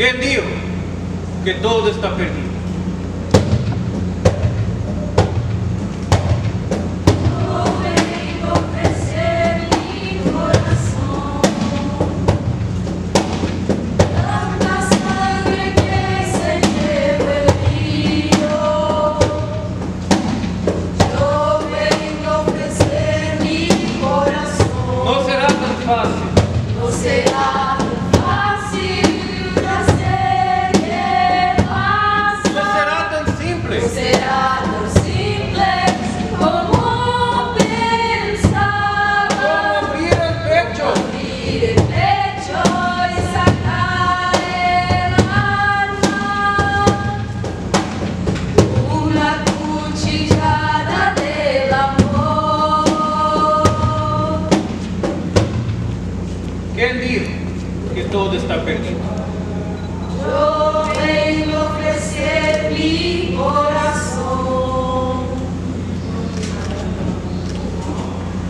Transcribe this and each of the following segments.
Quem dijo que todo está perdido? Quem dijo que todo está perdido? Eu venho oferecer mi coração.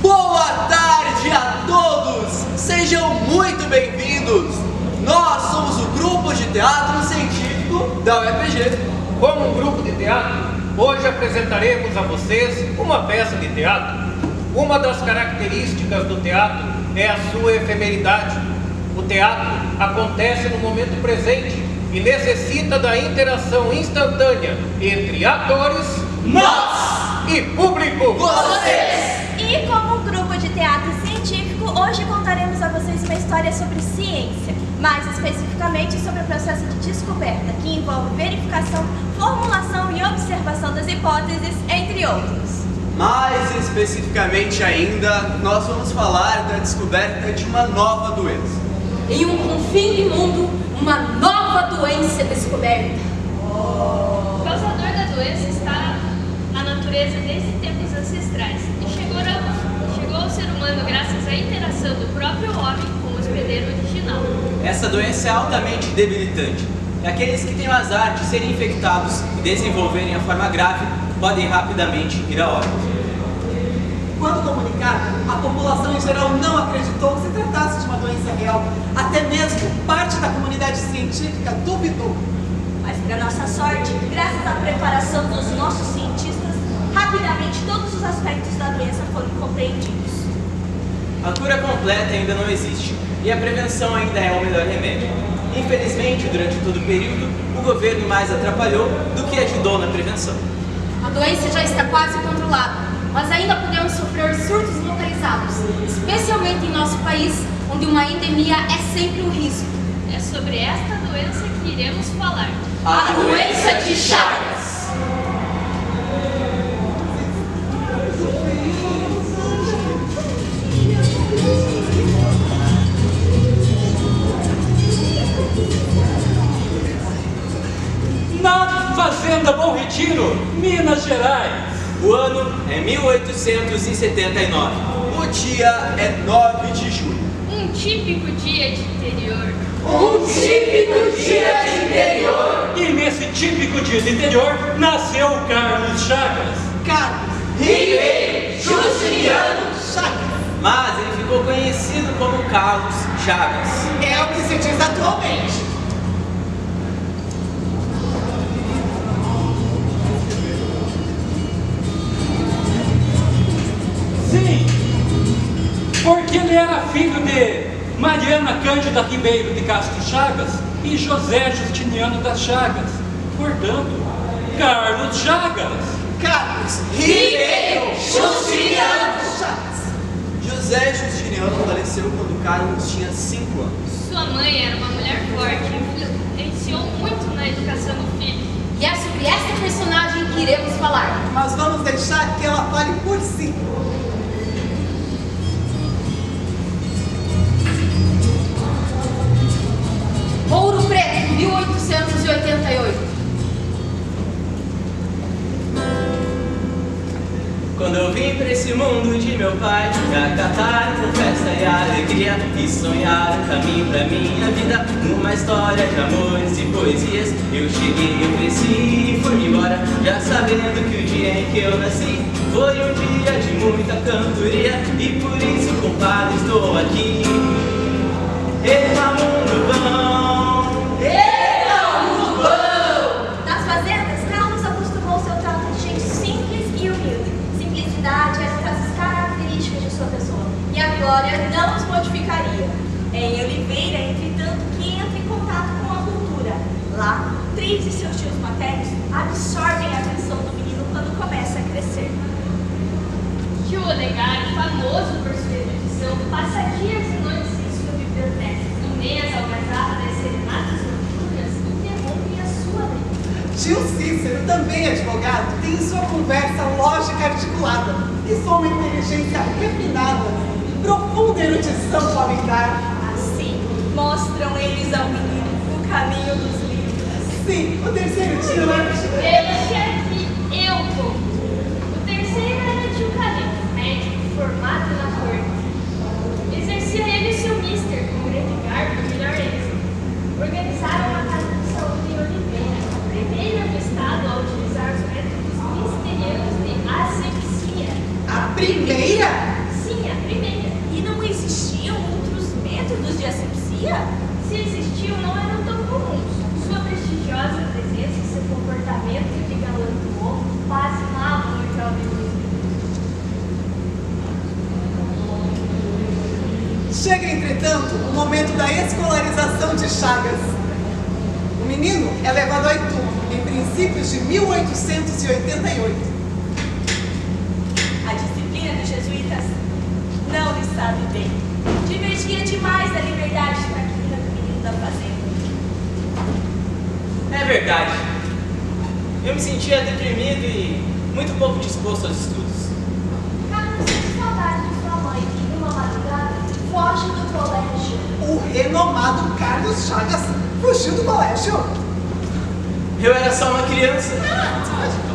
Boa tarde a todos! Sejam muito bem-vindos! Nós somos o grupo de teatro científico da UEPG. Como um grupo de teatro, hoje apresentaremos a vocês uma peça de teatro. Uma das características do teatro é a sua efemeridade. O teatro acontece no momento presente e necessita da interação instantânea entre atores, Nós! e público. Vocês! E como um grupo de teatro científico, hoje contaremos a vocês uma história sobre ciência, mais especificamente sobre o processo de descoberta, que envolve verificação, formulação e observação das hipóteses, entre outros. Mais especificamente ainda, nós vamos falar da descoberta de uma nova doença. Em um confim de mundo, uma nova doença descoberta. O causador da doença está na natureza desde tempos ancestrais e chegou ao ser humano graças à interação do próprio homem com o hospedeiro original. Essa doença é altamente debilitante. E aqueles que têm o azar de serem infectados e desenvolverem a forma grave podem rapidamente ir à óbito. Quando comunicado, a população em geral não acreditou que se tratasse de uma doença real. Até mesmo parte da comunidade científica duvidou. Mas, para nossa sorte, graças à preparação dos nossos cientistas, rapidamente todos os aspectos da doença foram compreendidos. A cura completa ainda não existe e a prevenção ainda é o melhor remédio. Infelizmente, durante todo o período, o governo mais atrapalhou do que ajudou na prevenção. A doença já está quase controlada, mas ainda podemos sofrer surtos localizados, especialmente em nosso país, onde uma endemia é sempre um risco. É sobre esta doença que iremos falar. A doença de Chagas. Na Fazenda Bom Retiro, Minas Gerais. O ano é 1879. O dia é 9 de julho. Um típico dia de interior. Um típico dia de interior. E nesse típico dia de interior, nasceu o Carlos Chagas. Carlos Ribeiro Justiniano Chagas Mas ele ficou conhecido como Carlos Chagas. é o que se diz atualmente. Sim, porque ele era filho de Mariana Cândida Ribeiro de Castro Chagas e José Justiniano das Chagas. Portanto, Carlos Chagas. Carlos Ribeiro Justiniano. Chagas. José Justiniano faleceu quando Carlos tinha 5 anos. Sua mãe era uma mulher forte e influenciou muito na educação do filho. E é sobre esta personagem que iremos falar. Mas vamos deixar que ela fale por si. Ouro Preto, 1888. Quando eu vim pra esse mundo de meu pai, pra catar com festa e alegria e sonhar um caminho pra minha vida, numa história de amores e poesias, eu cheguei, eu cresci e fui embora, já sabendo que o dia em que eu nasci foi um dia de muita cantoria e por isso, compadre, estou aqui. Mundo bom. glória não os modificaria. É em Oliveira, entretanto, que entra em contato com a cultura. Lá, Tris e seus tios maternos absorvem a atenção do menino quando começa a crescer. Tio Olegário, famoso por sua erudição, passa dias e noites em sua biblioteca. Em meio às algazarras das serenatas noturnas, interrompem a sua vida. Tio Cícero, também advogado, tem em sua conversa lógica articulada e sua inteligência refinada e profunda erudição podem dar. Assim, mostram eles ao menino o caminho dos livros. Sim, o terceiro tio Esse aqui, eu vou. O terceiro era tio Calixto, médico formado na corte. Exercia ele e seu mister, com grande garbo, melhor êxito. Organizaram uma casa de saúde em Oliveira, a primeira do estado a utilizar os métodos misteriosos de asepsia. A primeira? Sim, a primeira. E não existiam outros métodos de asepsia? Se existiam, não eram tão comuns. Sua prestigiosa presença e seu comportamento de galanteou pasmavam o jovem Luiz. Chega, entretanto, o momento da escolarização de Chagas. O menino é levado a Itu, em princípios de 1888. A disciplina dos jesuítas não lhe sabe bem. Divergia demais da liberdade tranquila do menino da fazenda. É verdade. Eu me sentia deprimido e muito pouco disposto aos estudos. Carlos sente saudade de sua mãe e, numa madrugada, foge do colégio. O renomado Carlos Chagas fugiu do colégio. Eu era só uma criança.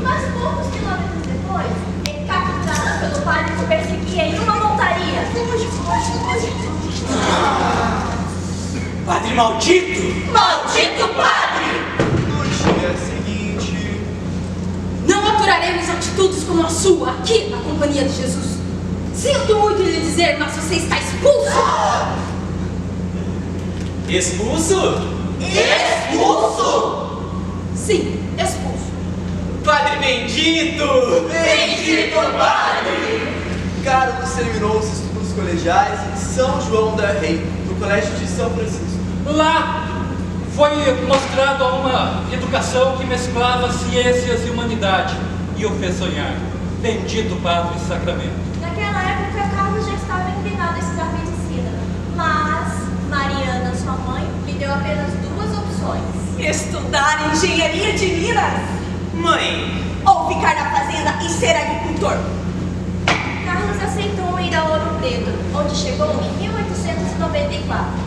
Mas poucos quilômetros depois, é capturado pelo padre que perseguia em uma montaria. Foge, foge, foge. Padre maldito! Maldito padre! No dia seguinte, Não aturaremos atitudes como a sua aqui na companhia de Jesus. Sinto muito lhe dizer, mas você está expulso. Expulso? expulso! Sim, expulso. Padre bendito! Bendito Padre! Carlos terminou os estudos colegiais em São João del Rei, no Colégio de São Francisco. Lá foi mostrado a uma educação que mesclava ciências e humanidade e o fez sonhar. Bendito Padre Sacramento. Naquela época, Carlos já estava inclinado a estudar medicina, mas Mariana, sua mãe, lhe deu apenas duas opções: estudar engenharia de Minas Mãe, ou ficar na fazenda e ser agricultor. Carlos aceitou ir a Ouro Preto, onde chegou em 1894.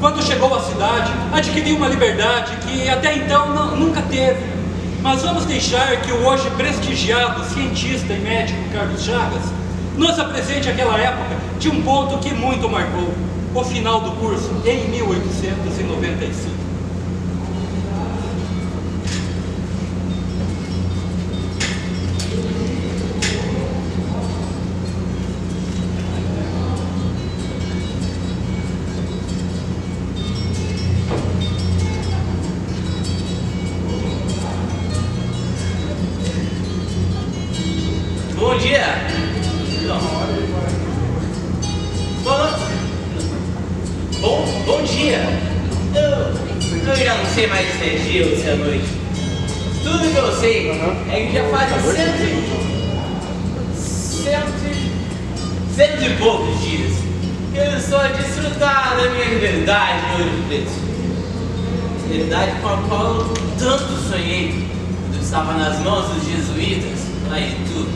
Quando chegou à cidade, adquiriu uma liberdade que até então nunca teve. Mas vamos deixar que o hoje prestigiado cientista e médico Carlos Chagas nos apresente aquela época de um ponto que muito marcou: o final do curso em 1895. bom dia! Bom dia! Eu já não sei mais se é dia ou se é noite. Tudo que eu sei é que já faz cento e poucos dias que eu estou a desfrutar da minha liberdade em Ouro Preto. Liberdade com a qual eu tanto sonhei quando estava nas mãos dos jesuítas lá em Itu.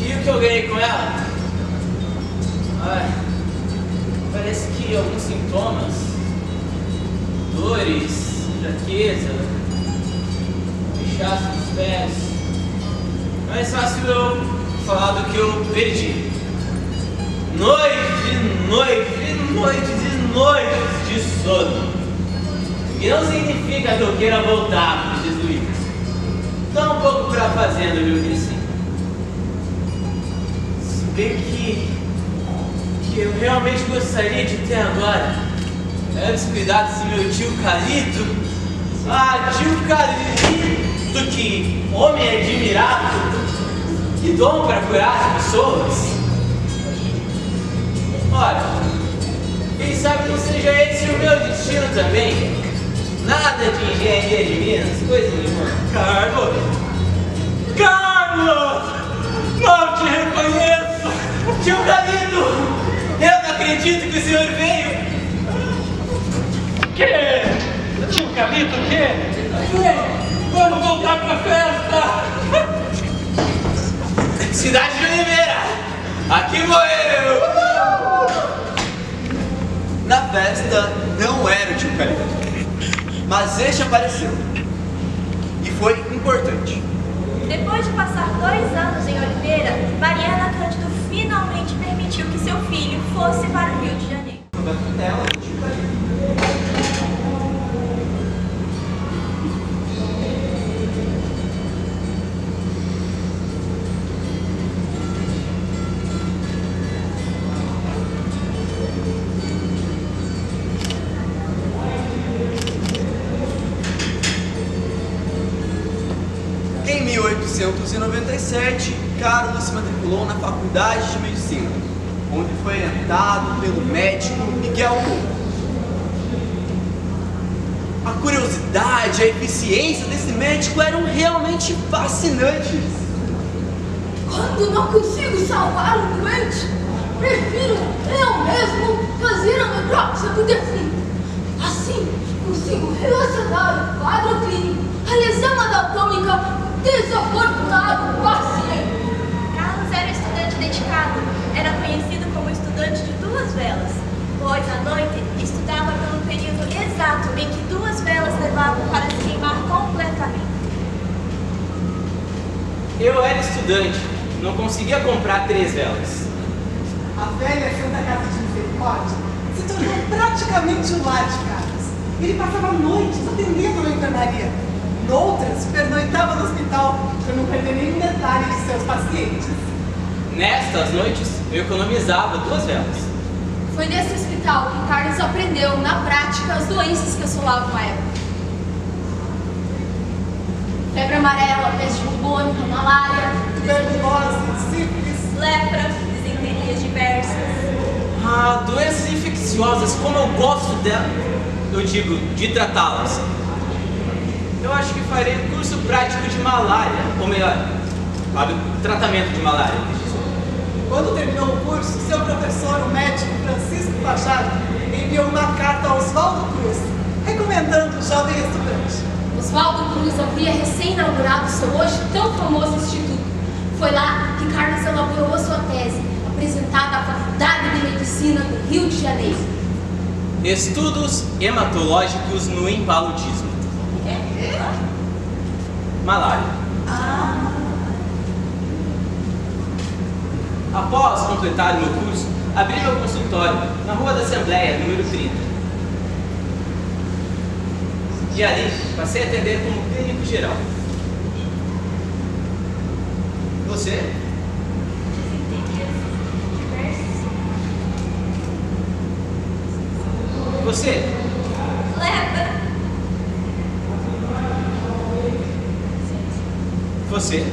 E o que eu ganhei com ela? Parece que alguns sintomas, dores, fraqueza, inchaço nos pés. É mais fácil eu falar do que eu perdi. Noites e noites de sono. E não significa que eu queira voltar para os jesuítas. Tão um pouco para a fazenda onde eu cresci. Se bem que eu realmente gostaria de ter agora é os cuidados do meu tio Calito. Tio Calito, que homem admirável, que dom para curar as pessoas. Ora, quem sabe não seja esse o meu destino também? Nada de engenharia de Minas, coisa nenhuma. Carlos! Carlos! Não te reconheço! Tio Galindo! Eu não acredito que o senhor veio! Que? Tio Calito, o quê? Vem! Vamos voltar pra festa! Cidade de Oliveira! Aqui vou eu! Na festa não era o tio Calito, mas este apareceu. E foi importante. Depois de passar 2 anos em Oliveira, Mariana Cândido finalmente permitiu que seu filho fosse para o Rio de Janeiro. Em 1897, Carlos se matriculou na Faculdade de Medicina, onde foi orientado pelo médico Miguel Couto. A curiosidade, a eficiência desse médico eram realmente fascinantes. Quando não consigo salvar um doente, prefiro eu mesmo fazer a necrópsia do defunto. Assim, consigo relacionar o quadro clínico à lesão anatômica desafortunado paciente. Carlos era estudante dedicado, era conhecido como estudante de 2 velas, pois à noite estudava pelo período exato em que 2 velas levavam para se queimar completamente. Eu era estudante, não conseguia comprar 3 velas. A velha Santa Casa de Misericórdia se tornou praticamente o lar de Carlos. Ele passava noites atendendo na enfermaria. Noutras, pernoitava no hospital para não perder nenhum detalhe de seus pacientes. Nestas noites, eu economizava 2 velas. Foi nesse hospital que Carlos aprendeu, na prática, as doenças que assolavam a época. Febre amarela, peste bubônica, malária, Tuberculose, sífilis, Lepra, desenterias diversas. Ah, doenças infecciosas, como eu gosto dela, eu digo, de tratá-las. Eu acho que farei curso prático de malária, ou melhor, tratamento de malária. Quando terminou o curso, seu professor, o médico Francisco Machado, enviou uma carta a Oswaldo Cruz, recomendando o jovem estudante. Oswaldo Cruz havia recém-inaugurado seu hoje tão famoso instituto. Foi lá que Carlos elaborou a sua tese, apresentada à Faculdade de Medicina do Rio de Janeiro. Estudos hematológicos no impaludismo. Malária. Após completar o meu curso, abri meu consultório na Rua da Assembleia, número 30. E ali passei a atender como clínico geral. Você? Você? Lepra. Você?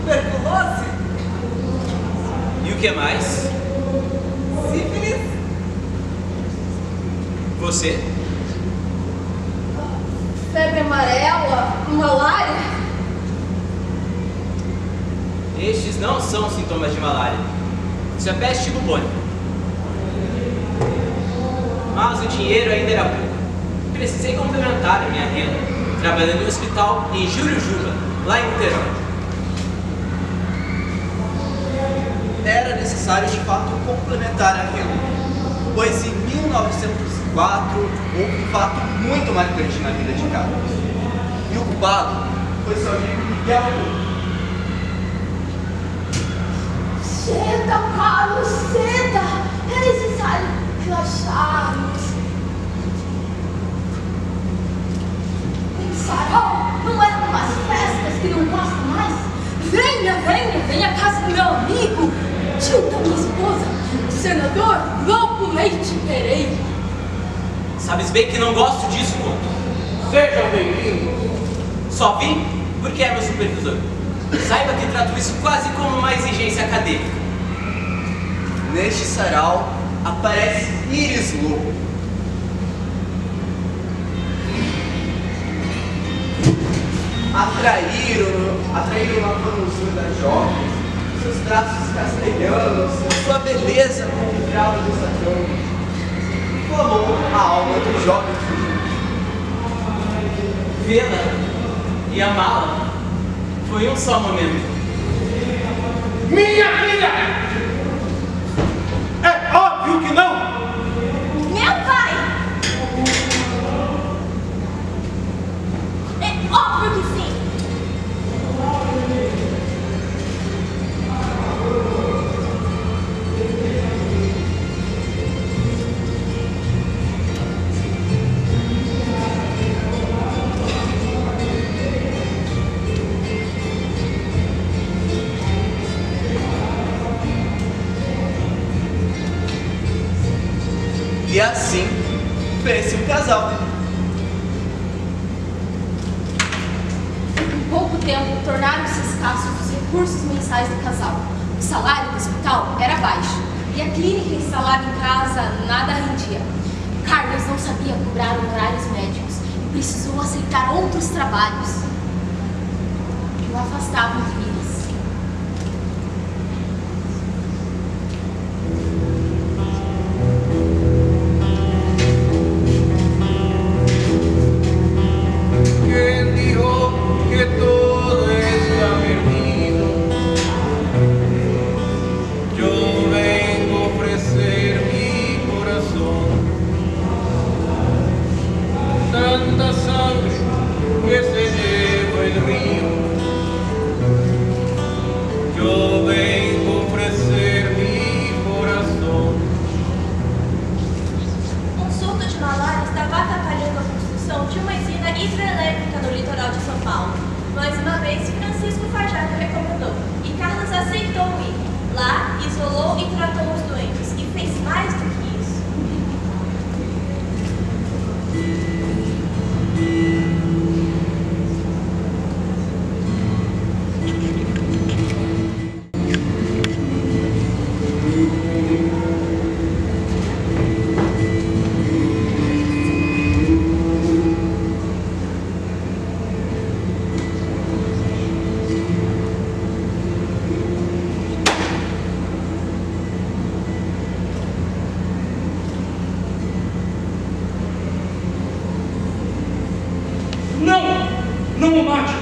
Tuberculose, E o que mais? sífilis, Você? Febre amarela, malária. Estes não são sintomas de malária. Isso é peste bubônica. Mas o dinheiro ainda era pouco. Precisei complementar a minha renda, trabalhando em um hospital em Jurujuba, lá em Niterói. Era necessário de fato complementar a renda, pois em 1904 houve um fato muito marcante na vida de Carlos. E o culpado foi seu amigo Miguel Couto. Senta, Carlos, senta. É necessário relaxarmos. Sarau não é umas festas que não gosta mais? Venha à casa do meu amigo, tio da minha esposa, o senador Lopo Leite Pereira. Sabes bem que não gosto disso, Couto. Sejam bem-vindos. Só vim porque é meu supervisor. Saiba que trato isso quase como uma exigência acadêmica. Neste sarau aparece Iris Lobo. Atraíram a formosura da jovem, seus traços castelhanos, sua beleza confiável do sacão, inflamou a alma do jovem fugido. Vê-la e amá-la foi um só momento. Minha filha! É óbvio que não! Meu pai! É óbvio que sim! E assim fez-se um casal. Em pouco tempo, tornaram-se escassos os recursos mensais do casal. O salário do hospital era baixo e a clínica instalada em casa nada rendia. Carlos não sabia cobrar honorários médicos e precisou aceitar outros trabalhos que o afastavam de Iris. ¿Quién dijo que todo está perdido? Yo vengo a ofrecer mi corazón. Tanta sangre que se llevó el río. Yo vengo a ofrecer mi corazón. Um surto de malária estava atrapalhando a construção de uma usina hidrelétrica no litoral de São Paulo. Mais uma vez, Francisco Fajardo recomendou e Carlos aceitou ir. Lá, isolou e tratou os doentes e fez mais do que isso. Não! Não o mate!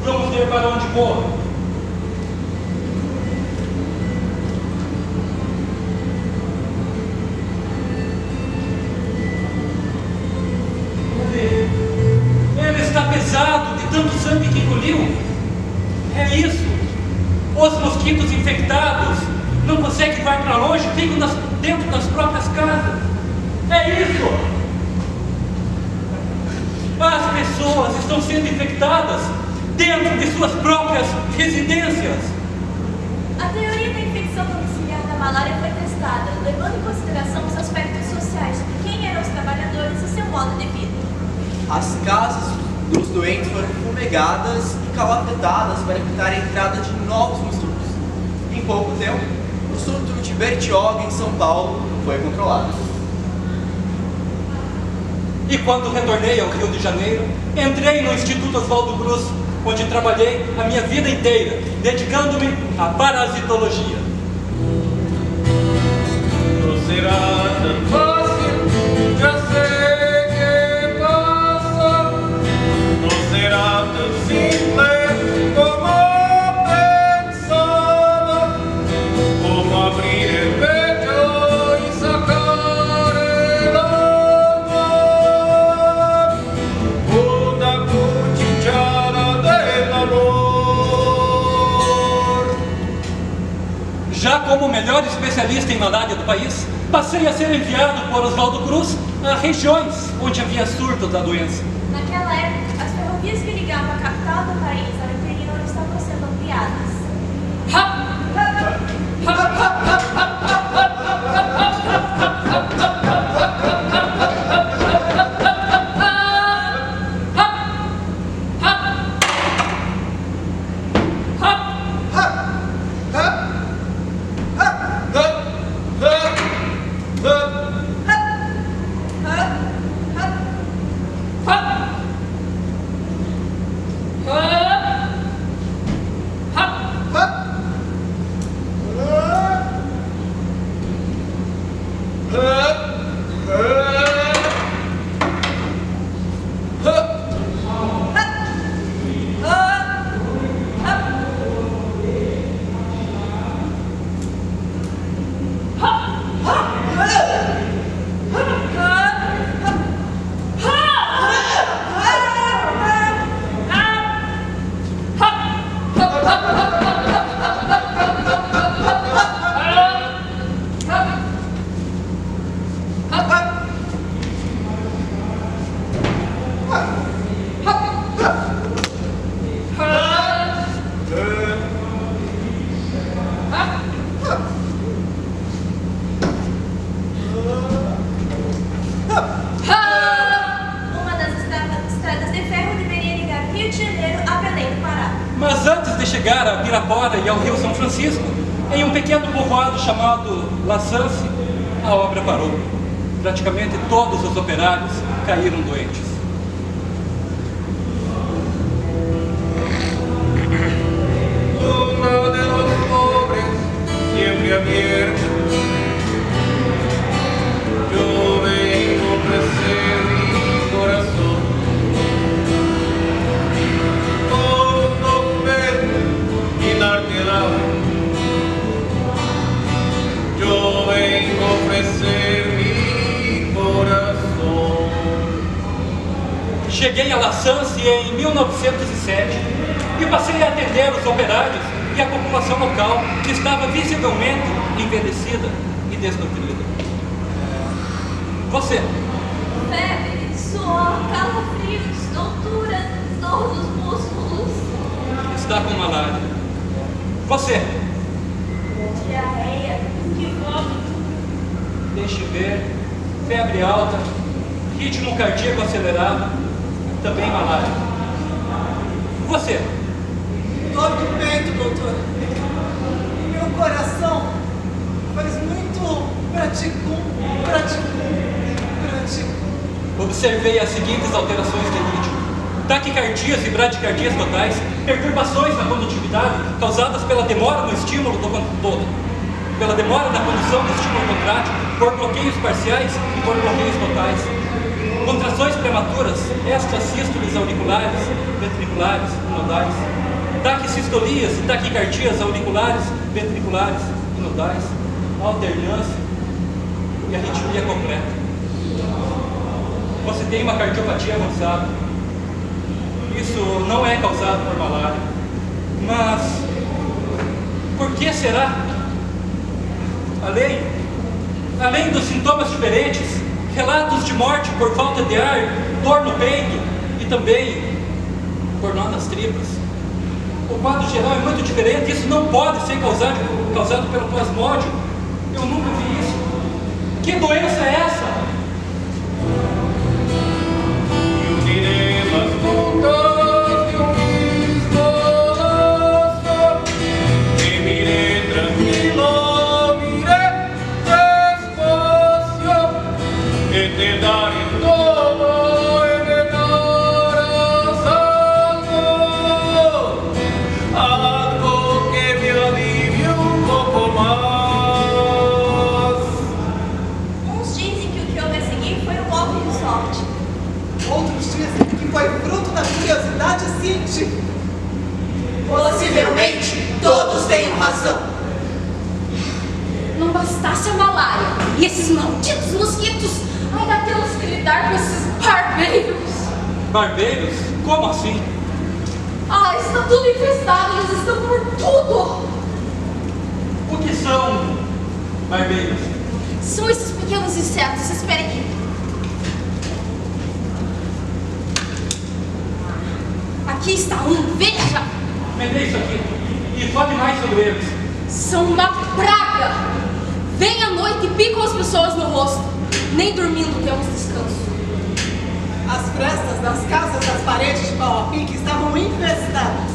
Vamos ver para onde corre. Ele está pesado de tanto sangue que engoliu. É isso. Os mosquitos infectados não conseguem ir para longe, ficam dentro das próprias casas. É isso. As pessoas estão sendo infectadas dentro de suas próprias residências. A teoria da infecção domiciliar da malária foi testada, levando em consideração os aspectos sociais de quem eram os trabalhadores e seu modo de vida. As casas dos doentes foram fumegadas e calafetadas para evitar a entrada de novos mosquitos. Em pouco tempo, o surto de Bertioga em São Paulo foi controlado. E quando retornei ao Rio de Janeiro, entrei no Instituto Oswaldo Cruz, onde trabalhei a minha vida inteira, dedicando-me à parasitologia. No será tan fácil, ya sé que pasa. No será tan simple como pensaba. Como abrir el pecho y sacar el alma. Una cuchillada del amor. Já como o melhor especialista em malária do país, passei a ser enviado por Oswaldo Cruz a regiões onde havia surtos da doença. Naquela época, as ferrovias que ligavam a capital do país ao interior estavam sendo ampliadas. chegar a Pirapora e ao Rio São Francisco, em um pequeno povoado chamado La Sance, a obra parou. Praticamente todos os operários caíram doentes. Luna de los pobres, siempre abierta. Yo vengo a ofrecer mi corazón. Todo documento y dártela. Yo vengo a ofrecer mi corazón. Cheguei a La Sance em 1907 e passei a atender os operários e a população local, que estava visivelmente envelhecida e desnutrida. Você, Febre, suor, calafrios, tontura, dor dos músculos, está com malária. Você, diarreia, que vômito, deixe ver, febre alta, ritmo cardíaco acelerado, também malária. Você, Dor do peito, doutor. Meu coração faz muito praticum. observei as seguintes alterações de ritmo: taquicardias e bradicardias totais, perturbações na condutividade causadas pela demora no estímulo todo, pela demora na condução do estímulo contrátil, por bloqueios parciais e por bloqueios totais, contrações prematuras, extrasístoles auriculares, ventriculares e nodais, taquissistolias e taquicardias auriculares, ventriculares e nodais, alternância e arritmia completa. Você tem uma cardiopatia avançada. Isso não é causado por malária. Mas por que será? Além dos sintomas diferentes, relatos de morte por falta de ar, dor no peito e também por nó nas tripas, o quadro geral é muito diferente. Isso não pode ser causado pelo plasmódio. Eu nunca vi isso. Que doença é essa? Possivelmente, todos tenham razão. Não bastasse a malária e esses malditos mosquitos, ainda temos que lidar com esses barbeiros. Barbeiros? Como assim? Ah, está tudo infestado, eles estão por tudo. O que são barbeiros? São esses pequenos insetos, espere aqui. Aqui está um, veja! Me dê isso aqui e fale mais sobre eles. São uma praga! Vêm à noite e picam as pessoas no rosto. Nem dormindo temos descanso. As frestas das casas das paredes de pau a pique estavam infestadas.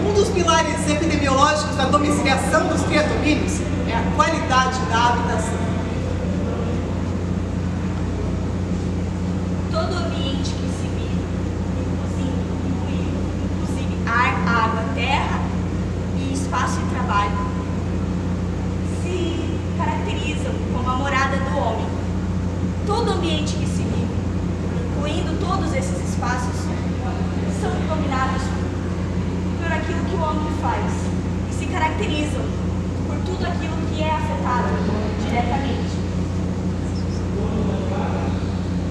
Um dos pilares epidemiológicos da domiciliação dos criatomínios é a qualidade da habitação. todo o ambiente que se vive, inclusive ar, água, terra e espaço de trabalho, se caracterizam como a morada do homem. Todo ambiente que se vive, incluindo todos esses espaços, são dominados por aquilo que o homem faz e se caracterizam por tudo aquilo que é afetado diretamente.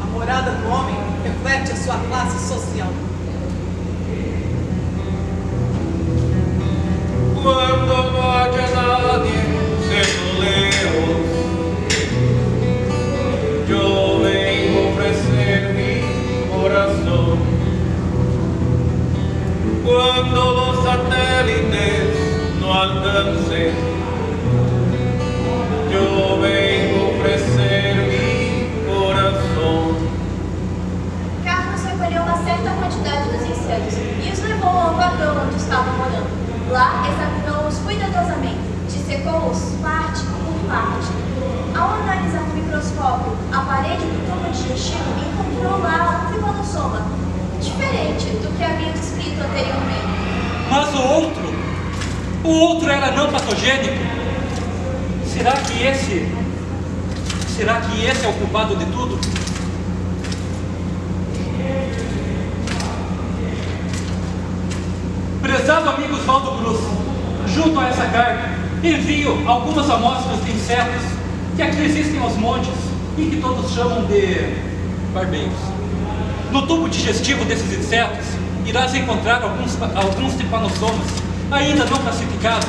A morada do homem reflete a sua classe social. Cuando no haya nadie siendo lejos, yo vengo a ofrecer mi corazón. Cuando los satélites no alcancen, yo vengo a ofrecer mi corazón. Carlos recolheu uma certa quantidade digestivo, encontrou lá um tripanossoma, diferente do que havia descrito anteriormente. Mas o outro era não patogênico. Será que esse é o culpado de tudo? Prezado amigo Oswaldo Cruz, junto a essa carta, envio algumas amostras de insetos que aqui existem aos montes e que todos chamam de barbeiros. No tubo digestivo desses insetos, irás encontrar alguns tripanossomas ainda não classificados.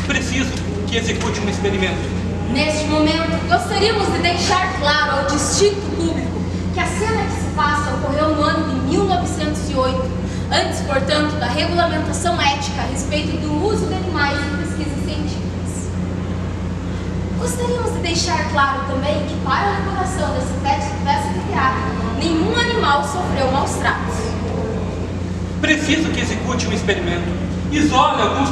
Preciso que execute um experimento. Neste momento, gostaríamos de deixar claro ao distinto público que a cena que se passa ocorreu no ano de 1908, antes, portanto, da regulamentação ética a respeito do uso de animais em pesquisas científicas. Gostaríamos de deixar claro também que, para a elaboração dessa peça de teatro, nenhum animal sofreu maus tratos. Preciso que execute um experimento. Isole alguns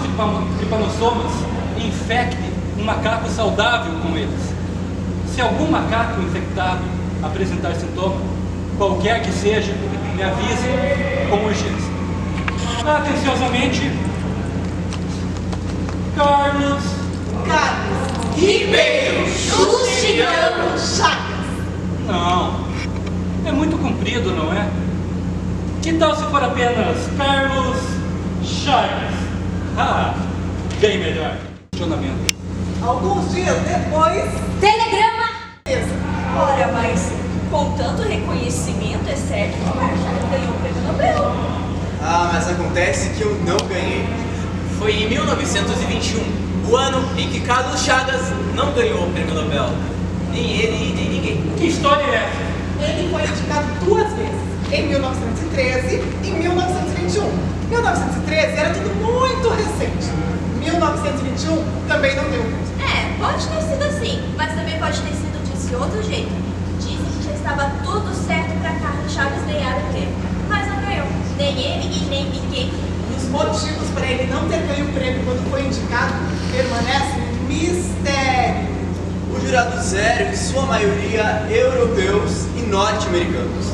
tripanossomas e infecte um macaco saudável com eles. Se algum macaco infectado apresentar sintoma, qualquer que seja, me avise com urgência. Atenciosamente, Carlos Ribeiro Justiniano Chagas. Não, é muito comprido, não é? Que tal se for apenas Carlos Chagas? Ah, bem melhor. Questionamento. Alguns dias depois, Telegrama! Ora, mas com tanto reconhecimento, é certo que o Mário Chagas ganhou o prêmio Nobel. Ah, mas acontece que eu não ganhei. Foi em 1921, o ano em que Carlos Chagas não ganhou o prêmio Nobel. Nem ele, nem ninguém. Que história é essa? ele foi indicado 2 vezes, em 1913 e em 1921. 1913 era tudo muito recente. 1921 também não deu. Pode ter sido assim, mas também pode ter sido desse outro jeito. Dizem que já estava tudo certo para Carlos Chagas ganhar o prêmio, mas não ganhou. Nem ele e nem ninguém. Os motivos para ele não ter ganho o prêmio quando foi indicado permanecem mistério. Os jurados eram, em sua maioria, europeus e norte-americanos.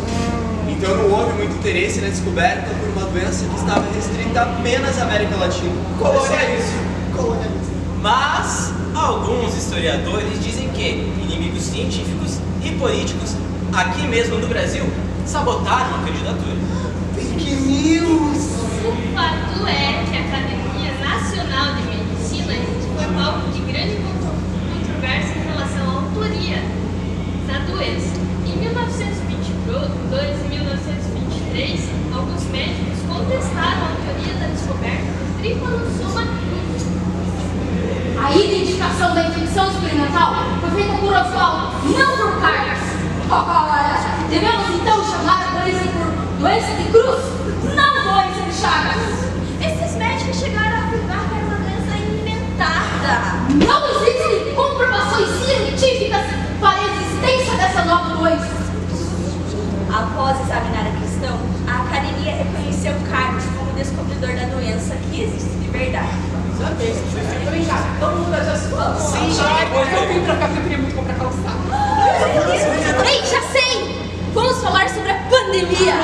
Então não houve muito interesse na descoberta por uma doença que estava restrita apenas à América Latina. Colonialismo. Mas alguns historiadores dizem que inimigos científicos e políticos aqui mesmo no Brasil sabotaram a candidatura. Fake news. O fato é que a Academia Nacional de Medicina foi palco de grande controvérsia em relação à autoria da doença. Em 1922 e 1923, alguns médicos contestaram a autoria da descoberta do tripanossoma. A identificação da infecção experimental foi feita por Oswaldo, não por Carlos. Ora, devemos então chamar a doença por doença de Cruz, não doença de Chagas. Esses médicos chegaram a afirmar que era uma doença inventada. Não existem comprovações científicas para a existência dessa nova doença. Após examinar a questão, a academia reconheceu Carlos como descobridor da doença que existe de verdade. Já fez, foi feito em casa. Todo mundo já sua. Sim, Eu vim pra cá porque eu queria muito comprar calçado. Ei, já sei! Vamos falar sobre a pandemia.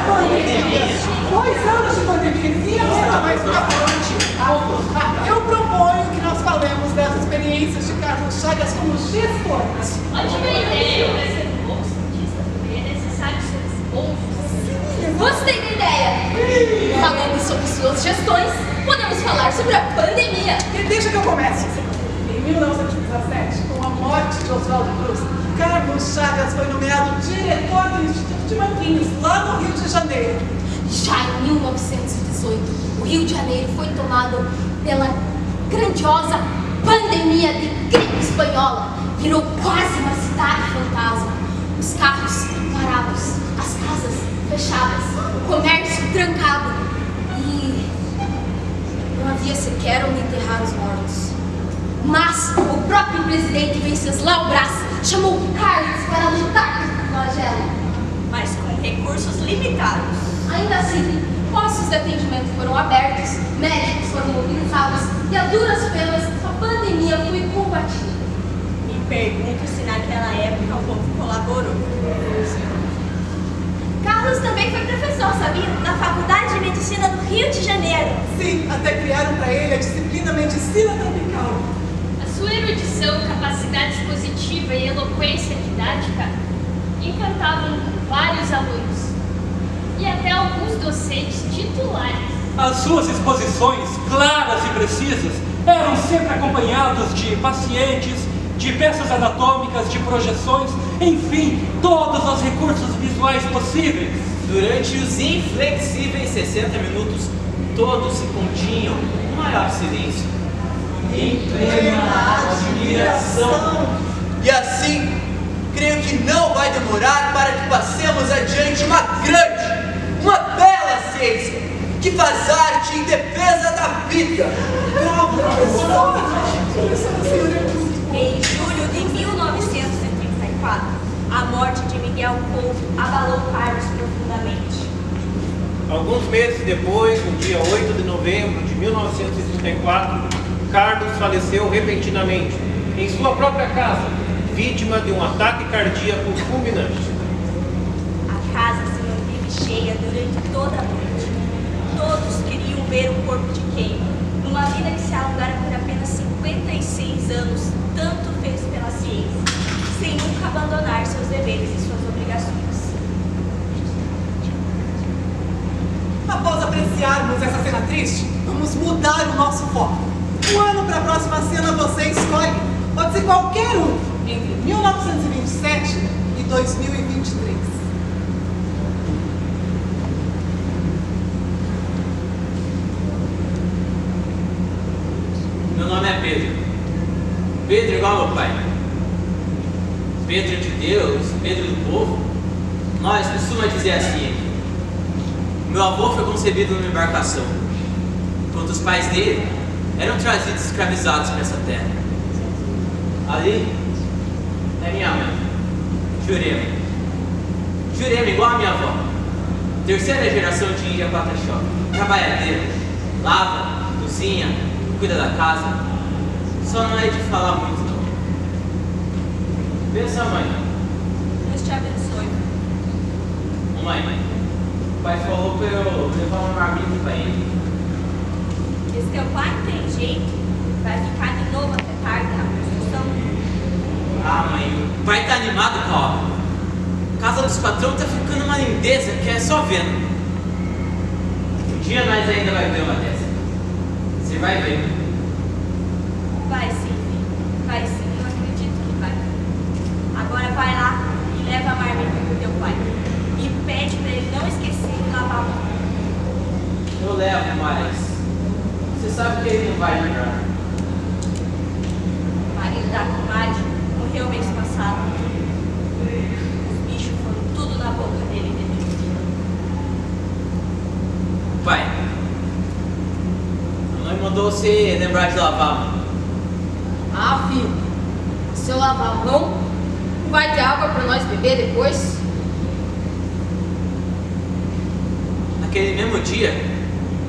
Pandemia. 2 anos de pandemia. E agora mais pra frente. Eu proponho que nós falemos das experiências de Carlos Chagas como gestor. Ótima ideia, para ser um bom cientista também é necessário ser bom. Gostei da ideia. Falando sobre suas gestões, podemos falar sobre a pandemia. E deixa que eu comece. Em 1917, com a morte de Oswaldo Cruz, Carlos Chagas foi nomeado diretor do Instituto de Manguinhos, lá no Rio de Janeiro. Já em 1918, o Rio de Janeiro foi tomado pela grandiosa pandemia de gripe espanhola. Virou quase uma cidade fantasma. Os carros parados, as casas fechadas, o comércio trancado e não havia sequer onde enterrar os mortos. Mas o próprio presidente Venceslau Braz chamou Carlos para lutar contra o flagelo. Mas com recursos limitados. Ainda assim, postos de atendimento foram abertos, médicos foram mobilizados e a duras penas a pandemia foi combatida. Pergunto se naquela época o povo colaborou. Carlos também foi professor, sabia? Na Faculdade de Medicina do Rio de Janeiro. Sim, até criaram para ele a disciplina Medicina Tropical. A sua erudição, capacidade expositiva e eloquência didática encantavam vários alunos e até alguns docentes titulares. As suas exposições, claras e precisas, eram sempre acompanhadas de pacientes, de peças anatômicas, de projeções, enfim, todos os recursos visuais possíveis. Durante os inflexíveis 60 minutos, todos se continham no maior silêncio, em plena admiração. E assim, creio que não vai demorar para que passemos adiante uma grande, uma bela ciência, que faz arte em defesa da vida. Bravo, professor! Professor, o senhor é muito... Em julho de 1934, a morte de Miguel Couto abalou Carlos profundamente. Alguns meses depois, no dia 8 de novembro de 1934, Carlos faleceu repentinamente em sua própria casa, vítima de um ataque cardíaco fulminante. A casa se manteve cheia durante toda a noite. Todos queriam ver o corpo de quem, numa vida que se alongara por apenas 56 anos, tanto fez pela ciência, sem nunca abandonar seus deveres e suas obrigações. Após apreciarmos essa cena triste, vamos mudar o nosso foco. Um ano para a próxima cena você escolhe. Pode ser qualquer um, entre 1927 e 2023. Meu nome é Pedro. Pedro igual meu pai. Pedro de Deus, Pedro do povo. Nós costumamos dizer assim. Meu avô foi concebido numa embarcação, enquanto os pais dele eram trazidos escravizados para essa terra. Ali é minha mãe, Jurema. Jurema igual a minha avó. Terceira geração de Índia Pataxó. Trabalhadeira, lava, cozinha, cuida da casa. Só não é de falar muito, não. Pensa, mãe. Deus te abençoe. Mãe, o pai falou para eu levar uma marmita para ele. Diz que teu pai tem jeito, vai ficar de novo até tarde na construção. Ah, mãe, o pai tá animado com a obra. A casa dos patrões tá ficando uma lindeza que é só vendo. Um dia nós ainda vai ver uma dessa. Você vai ver. Vai sim, filho. Vai sim, eu acredito que vai. Agora vai lá e leva a marmita pro teu pai. E pede pra ele não esquecer de lavar a mão. Eu levo, mas você sabe que ele não vai lembrar. O marido da comadre morreu mês passado. Os bichos foram tudo na boca dele dentro. Pai, a mãe mandou você lembrar de lavar a mão. Ah, filho, se eu lavar a mão, vai ter água para nós beber depois? Naquele mesmo dia,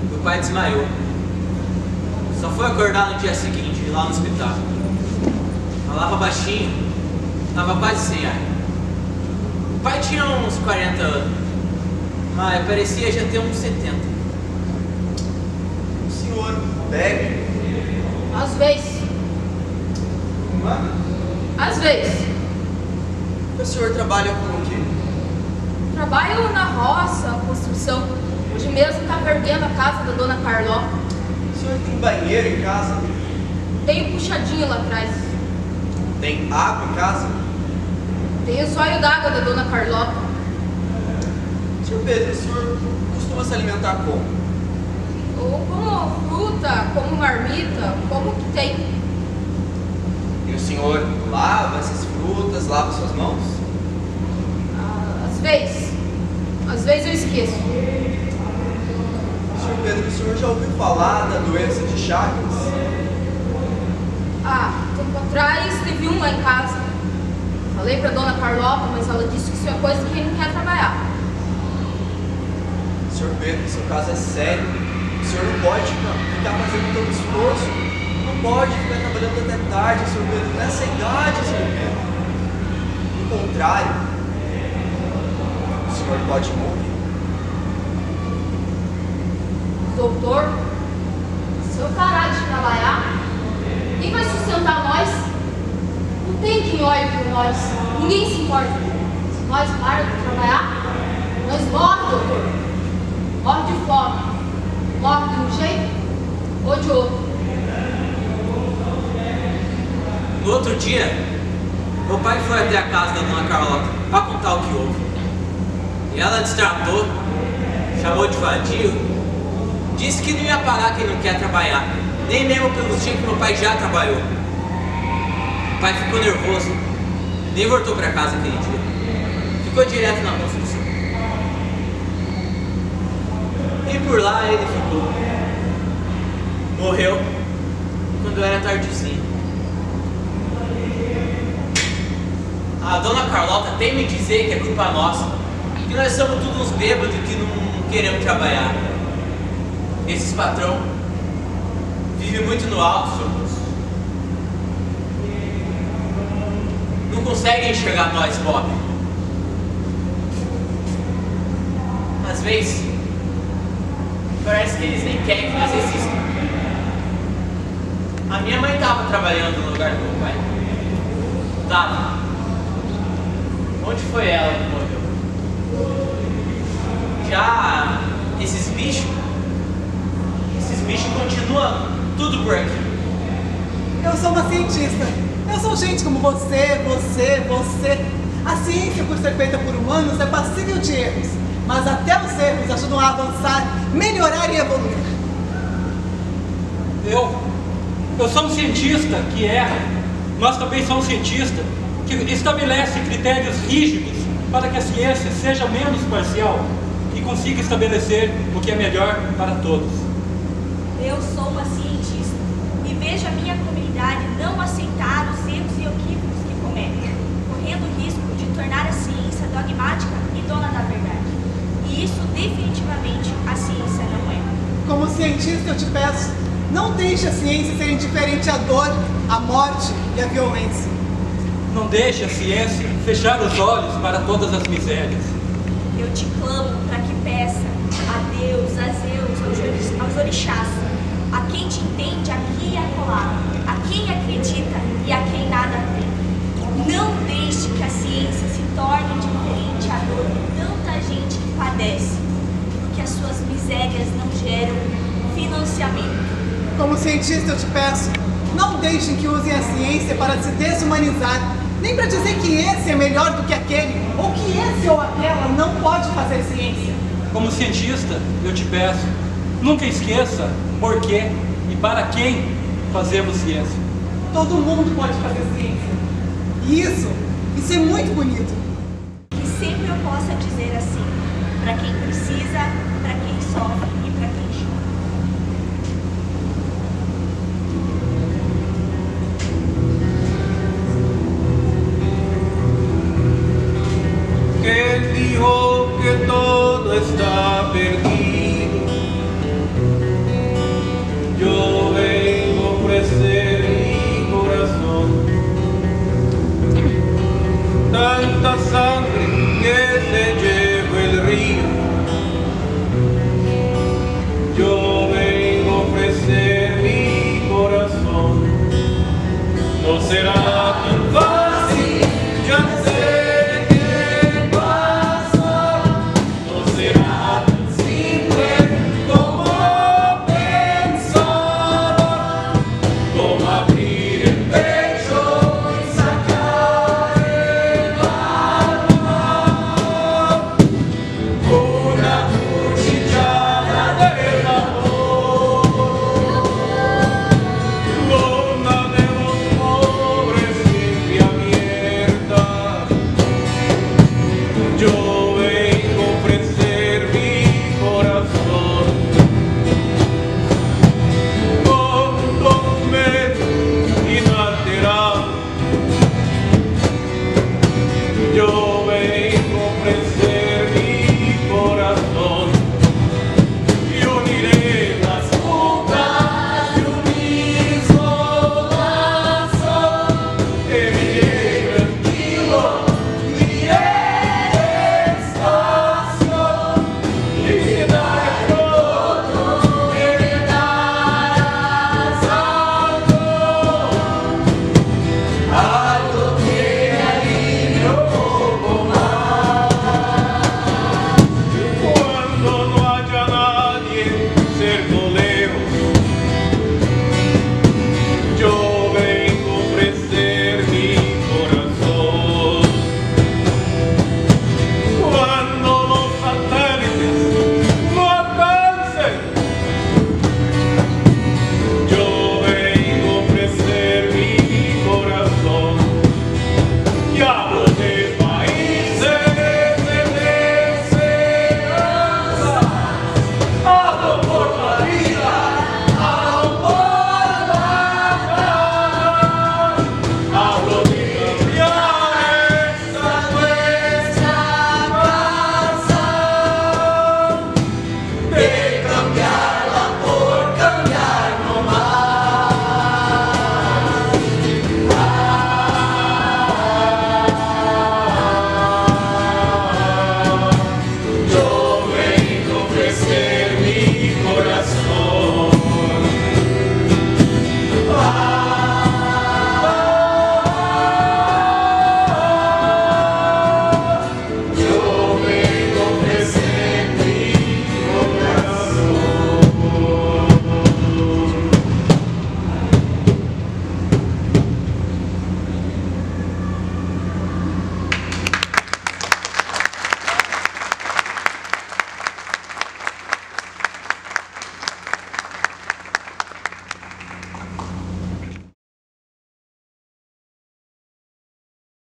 meu pai desmaiou. Só foi acordar no dia seguinte, lá no hospital. Falava baixinho, estava quase sem ar. O pai tinha uns 40 anos, mas parecia já ter uns 70. O senhor bebe? Às vezes. Mano, Às vezes. o senhor trabalha com o quê? Trabalho na roça, construção. Hoje mesmo estava erguendo a casa da dona Carlota. O senhor tem banheiro em casa? Tenho puxadinho lá atrás. Tem água em casa? Tenho o sóio d'água da dona Carlota. Senhor Pedro, o senhor costuma se alimentar como? Ou como fruta, como marmita, como que tem. E o senhor lava essas frutas, lava suas mãos? Às vezes. Às vezes eu esqueço. Senhor Pedro, o senhor já ouviu falar da doença de Chagas? Tempo atrás teve um lá em casa. Falei pra dona Carlota, mas ela disse que isso é coisa de quem não quer trabalhar. Senhor Pedro, seu caso é sério. O senhor não pode ficar fazendo todo esforço. Não pode ficar trabalhando até tarde, senhor Pedro. Nessa idade, senhor contrário, o senhor pode morrer. Doutor, se eu parar de trabalhar, quem vai sustentar nós? Não tem quem olhe por nós. Ninguém se importa. Se nós pararmos de trabalhar, nós morremos, doutor. Morre de fome. Morre de um jeito ou de outro. No outro dia, meu pai foi até a casa da dona Carlota para contar o que houve. E ela destratou, chamou de vadio, disse que não ia parar quem não quer trabalhar, nem mesmo pelos dias que meu pai já trabalhou. O pai ficou nervoso, nem voltou para casa aquele dia. Ficou direto na construção. E por lá ele ficou. Morreu quando era tardezinho. A dona Carlota tem me dizer que é culpa nossa, que nós somos todos uns bêbados que não queremos trabalhar. Esses patrão vivem muito no alto, seu moço. Não conseguem enxergar nós, pobres. Às vezes, parece que eles nem querem que nós existam. A minha mãe estava trabalhando no lugar do meu pai. Tava. Onde foi ela que morreu? Já esses bichos continuam tudo por aqui. Eu sou uma cientista. Eu sou gente como você. A ciência, por ser feita por humanos, é passível de erros. Mas até os erros ajudam a avançar, melhorar e evoluir. Eu sou um cientista que erra. Nós também somos cientistas que estabelece critérios rígidos para que a ciência seja menos parcial e consiga estabelecer o que é melhor para todos. Eu sou uma cientista e vejo a minha comunidade não aceitar os erros e equívocos que cometem, correndo o risco de tornar a ciência dogmática e dona da verdade. E isso definitivamente a ciência não é. Como cientista, eu te peço, não deixe a ciência ser indiferente à dor, à morte e à violência. Não deixe a ciência fechar os olhos para todas as misérias. Eu te clamo para que peça a Deus, a Zeus, aos orixás, a quem te entende aqui e acolá, a quem acredita e a quem nada tem. Não deixe que a ciência se torne indiferente à dor de tanta gente que padece, porque as suas misérias não geram financiamento. Como cientista, eu te peço, não deixem que usem a ciência para se desumanizar, nem para dizer que esse é melhor do que aquele, ou que esse ou aquela não pode fazer ciência. Como cientista, eu te peço, nunca esqueça por quê e para quem fazemos ciência. Todo mundo pode fazer ciência. E isso é muito bonito. Que sempre eu possa dizer assim, para quem precisa, para quem sofre